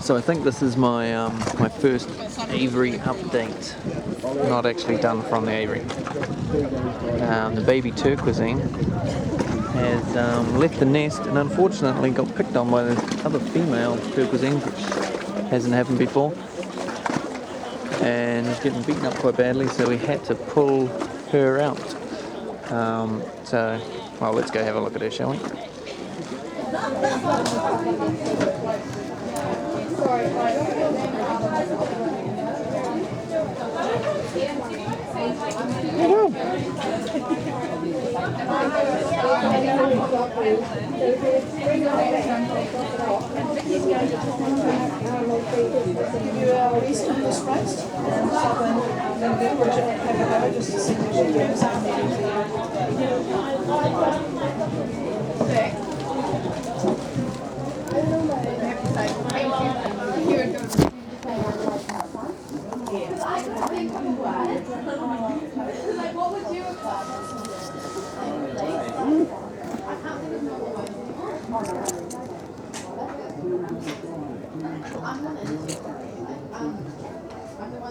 So I think this is my my first aviary update, not actually done from the aviary. The baby Turquoisine has left the nest and unfortunately got picked on by the other female Turquoisine, which hasn't happened before, and was getting beaten up quite badly, so we had to pull her out. Well, let's go have a look at her, shall we?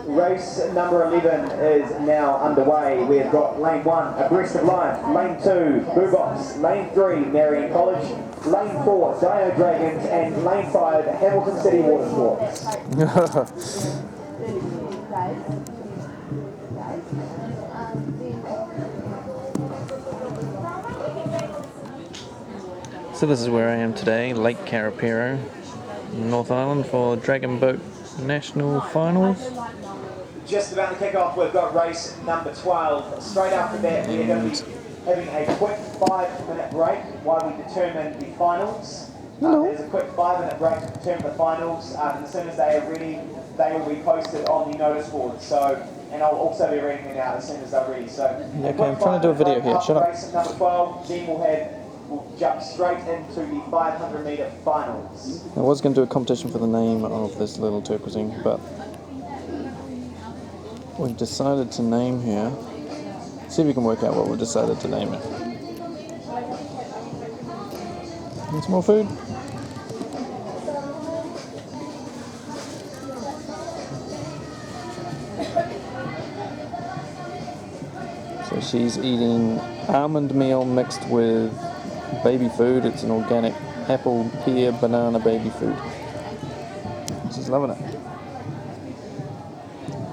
Race number 11 is now underway. We've got lane 1, Abreast of Life, lane 2, Boobox, lane 3, Marion College, lane 4, Dino Dragons, and lane 5, Hamilton City Water Sports. So this is where I am today, Lake Carapero, North Island, for Dragon Boat National Finals. Just about to kick off, we've got race number 12. Straight after that, we're going to be having a quick 5-minute break while we determine the finals. There's a quick 5-minute break to determine the finals. As soon as they are ready, they will be posted on the notice board. And I'll also be reading it out as soon as they're ready. Okay, I'm trying to do a video here. Shut up. Race number 12, then we'll jump straight into the 500-meter finals. I was going to do a competition for the name of this little Turquoisine, but we've decided to name her. See if we can work out what we've decided to name it. Need some more food? So she's eating almond meal mixed with baby food. It's an organic apple, pear, banana baby food. She's loving it.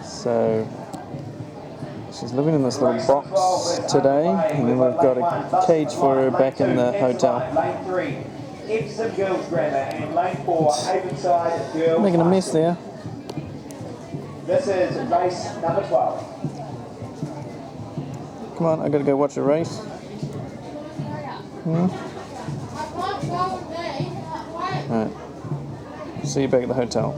So she's living in this little box today, and then we've got a cage for her back in the hotel. Lane 3, Epsom Girls Grammar, and lane 4, Havenside Girls. Making a mess there. This is race number 12. Come on, I gotta go watch a race. Alright. See you back at the hotel.